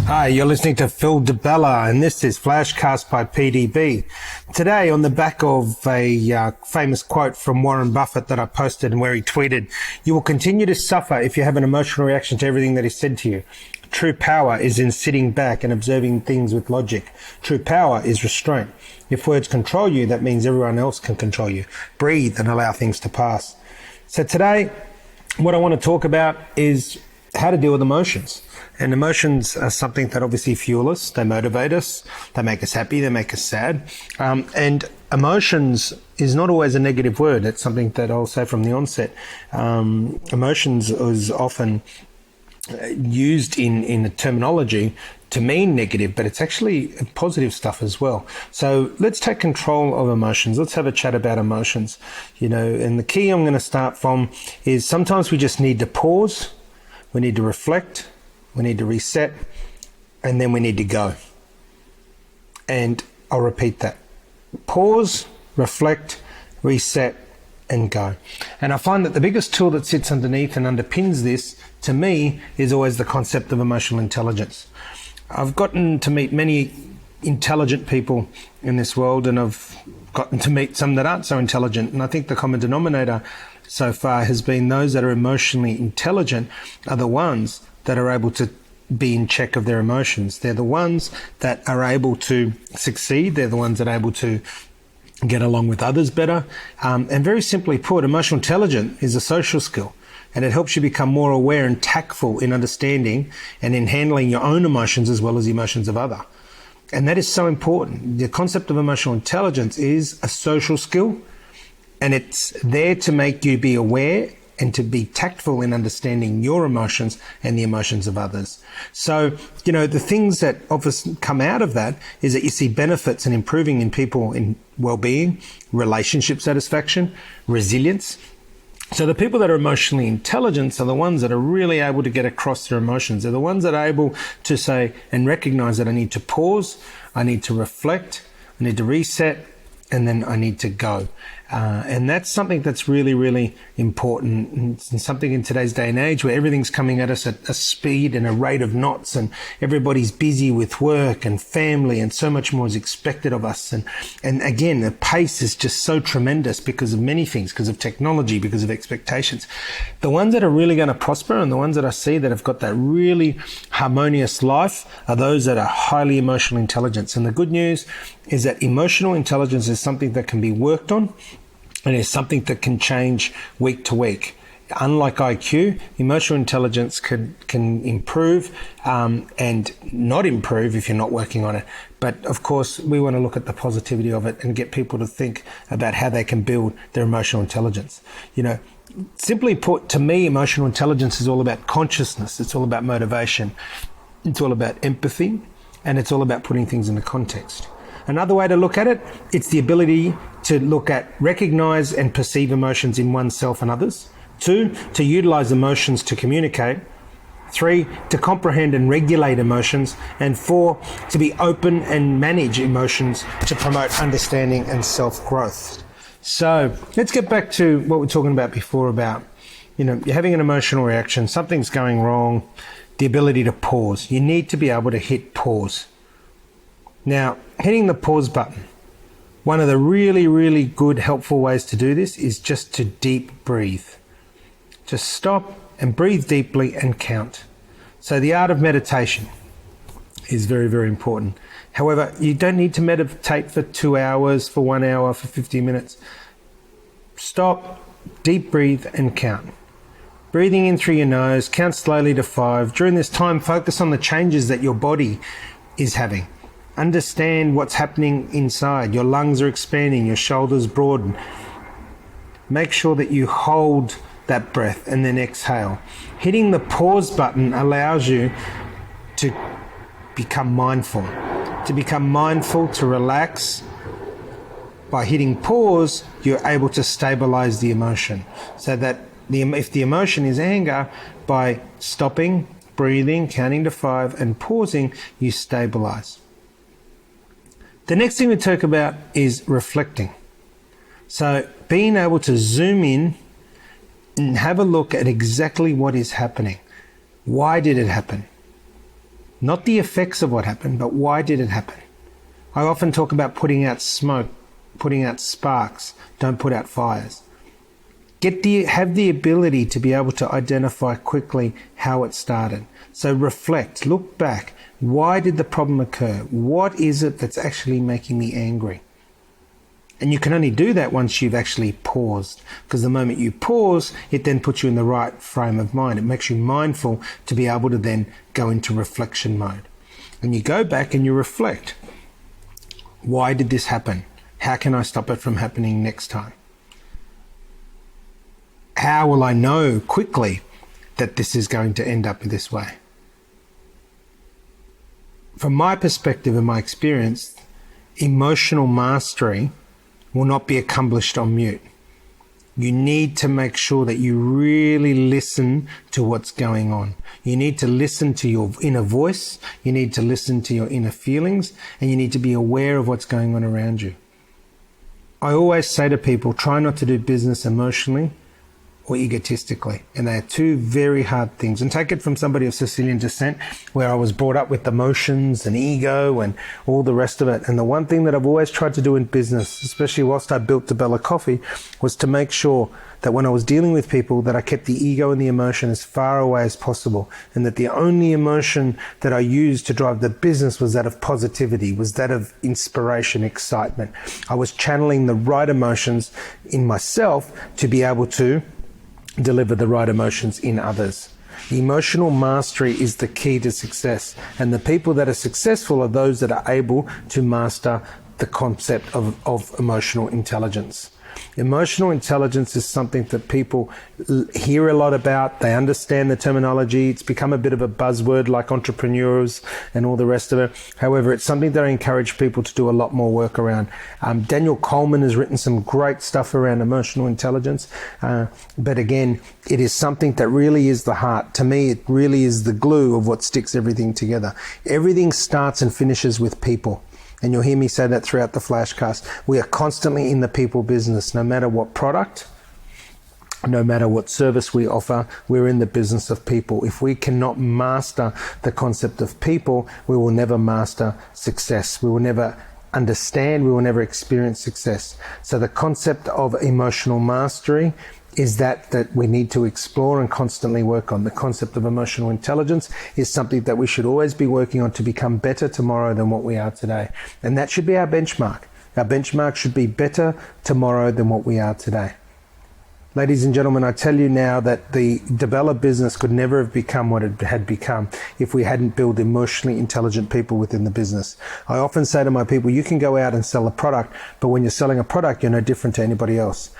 Hi, you're listening to Phil DeBella, and this is FlashCast by PDB. Today, on the back of a famous quote from Warren Buffett that I posted and where he tweeted, "You will continue to suffer if you have an emotional reaction to everything that is said to you. True power is in sitting back and observing things with logic. True power is restraint. If words control you, that means everyone else can control you. Breathe and allow things to pass." So today, what I want to talk about is how to deal with emotions. And emotions are something that obviously fuel us, they motivate us, they make us happy, they make us sad. And emotions is not always a negative word. It's something that I'll say from the onset. Emotions is often used in a terminology to mean negative, but it's actually positive stuff as well. So let's take control of emotions. Let's have a chat about emotions. And the key I'm going to start from is sometimes we just need to pause, we need to reflect, we need to reset, and then we need to go. And I'll repeat that. Pause, reflect, reset, and go. And I find that the biggest tool that sits underneath and underpins this, to me, is always the concept of emotional intelligence. I've gotten to meet many intelligent people in this world, and I've gotten to meet some that aren't so intelligent. And I think the common denominator so far has been those that are emotionally intelligent are the ones that are able to be in check of their emotions. They're the ones that are able to succeed. They're the ones that are able to get along with others better. And very simply put, emotional intelligence is a social skill, and it helps you become more aware and tactful in understanding and in handling your own emotions as well as the emotions of others. And that is so important. The concept of emotional intelligence is a social skill, and it's there to make you be aware and to be tactful in understanding your emotions and the emotions of others. So, the things that obviously come out of that is that you see benefits and improving in people in well-being, relationship satisfaction, resilience. So the people that are emotionally intelligent are the ones that are really able to get across their emotions. They're the ones that are able to say and recognize that I need to pause, I need to reflect, I need to reset, and then I need to go. And that's something that's really, really important, and something in today's day and age where everything's coming at us at a speed and a rate of knots, and everybody's busy with work and family, and so much more is expected of us. And again, the pace is just so tremendous because of many things, because of technology, because of expectations. The ones that are really going to prosper and the ones that I see that have got that really harmonious life are those that are highly emotional intelligence. And the good news is that emotional intelligence is something that can be worked on, and it's something that can change week to week. Unlike IQ, emotional intelligence can improve and not improve if you're not working on it. But of course, we want to look at the positivity of it and get people to think about how they can build their emotional intelligence. Simply put, to me, emotional intelligence is all about consciousness. It's all about motivation. It's all about empathy, and it's all about putting things into context. Another way to look at it, it's the ability to look at, recognize and perceive emotions in oneself and others. 2, to utilize emotions to communicate. 3, to comprehend and regulate emotions. And 4, to be open and manage emotions to promote understanding and self-growth. So let's get back to what we were talking about before about, you're having an emotional reaction, something's going wrong, the ability to pause. You need to be able to hit pause. Now, hitting the pause button, one of the really, really good, helpful ways to do this is just to deep breathe. Just stop and breathe deeply and count. So the art of meditation is very, very important. However, you don't need to meditate for 2 hours, for 1 hour, for 50 minutes. Stop, deep breathe and count. Breathing in through your nose, count slowly to 5. During this time, focus on the changes that your body is having. Understand what's happening inside. Your lungs are expanding, your shoulders broaden. Make sure that you hold that breath and then exhale. Hitting the pause button allows you to become mindful. To relax. By hitting pause, you're able to stabilize the emotion. So that if the emotion is anger, by stopping, breathing, counting to 5 and pausing, you stabilize. The next thing we talk about is reflecting. So being able to zoom in and have a look at exactly what is happening. Why did it happen? Not the effects of what happened, but why did it happen? I often talk about putting out smoke, putting out sparks, don't put out fires. Have the ability to be able to identify quickly how it started. So reflect, look back. Why did the problem occur? What is it that's actually making me angry? And you can only do that once you've actually paused, because the moment you pause, it then puts you in the right frame of mind. It makes you mindful to be able to then go into reflection mode. And you go back and you reflect. Why did this happen? How can I stop it from happening next time? How will I know quickly that this is going to end up this way? From my perspective and my experience, emotional mastery will not be accomplished on mute. You need to make sure that you really listen to what's going on. You need to listen to your inner voice, you need to listen to your inner feelings, and you need to be aware of what's going on around you. I always say to people, try not to do business emotionally or egotistically. And they are two very hard things. And take it from somebody of Sicilian descent, where I was brought up with emotions and ego and all the rest of it. And the one thing that I've always tried to do in business, especially whilst I built DeBella Coffee, was to make sure that when I was dealing with people, that I kept the ego and the emotion as far away as possible. And that the only emotion that I used to drive the business was that of positivity, was that of inspiration, excitement. I was channeling the right emotions in myself to be able to deliver the right emotions in others. Emotional mastery is the key to success, and the people that are successful are those that are able to master the concept of emotional intelligence. Emotional intelligence is something that people hear a lot about. They understand the terminology. It's become a bit of a buzzword like entrepreneurs and all the rest of it. However, it's something that I encourage people to do a lot more work around. Daniel Coleman has written some great stuff around emotional intelligence. But again, it is something that really is the heart. To me, it really is the glue of what sticks everything together. Everything starts and finishes with people. And you'll hear me say that throughout the FlashCast. We are constantly in the people business. No matter what product, no matter what service we offer, we're in the business of people. If we cannot master the concept of people, we will never master success. We will never understand, we will never experience success. So the concept of emotional mastery is that we need to explore and constantly work on. The concept of emotional intelligence is something that we should always be working on to become better tomorrow than what we are today. And that should be our benchmark. Our benchmark should be better tomorrow than what we are today. Ladies and gentlemen, I tell you now that the DeBella business could never have become what it had become if we hadn't built emotionally intelligent people within the business. I often say to my people, you can go out and sell a product, but when you're selling a product, you're no different to anybody else.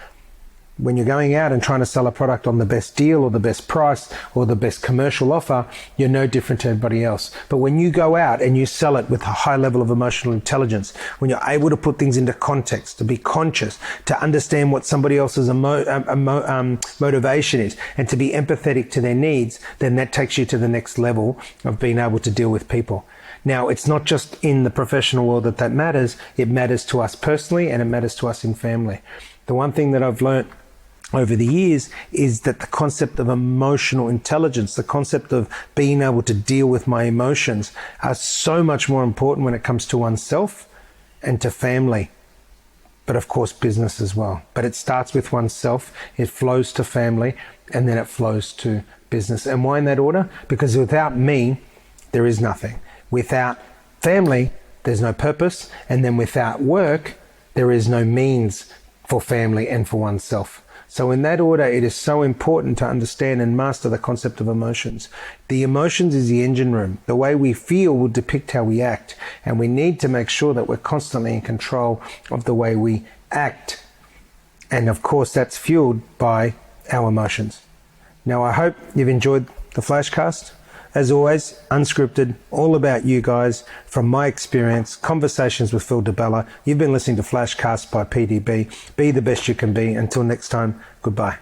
When you're going out and trying to sell a product on the best deal or the best price or the best commercial offer, you're no different to everybody else. But when you go out and you sell it with a high level of emotional intelligence, when you're able to put things into context, to be conscious, to understand what somebody else's motivation is, and to be empathetic to their needs, then that takes you to the next level of being able to deal with people. Now, it's not just in the professional world that matters. It matters to us personally, and it matters to us in family. The one thing that I've learned over the years is that the concept of emotional intelligence, the concept of being able to deal with my emotions, are so much more important when it comes to oneself and to family, but of course business as well. But it starts with oneself, it flows to family, and then it flows to business. And why in that order? Because without me, there is nothing. Without family, there's no purpose, and then without work, there is no means for family and for oneself. So in that order, it is so important to understand and master the concept of emotions. The emotions is the engine room. The way we feel will depict how we act. And we need to make sure that we're constantly in control of the way we act. And of course, that's fueled by our emotions. Now, I hope you've enjoyed the FlashCast. As always, unscripted, all about you guys, from my experience, conversations with Phil DeBella. You've been listening to FlashCast by PDB. Be the best you can be. Until next time, goodbye.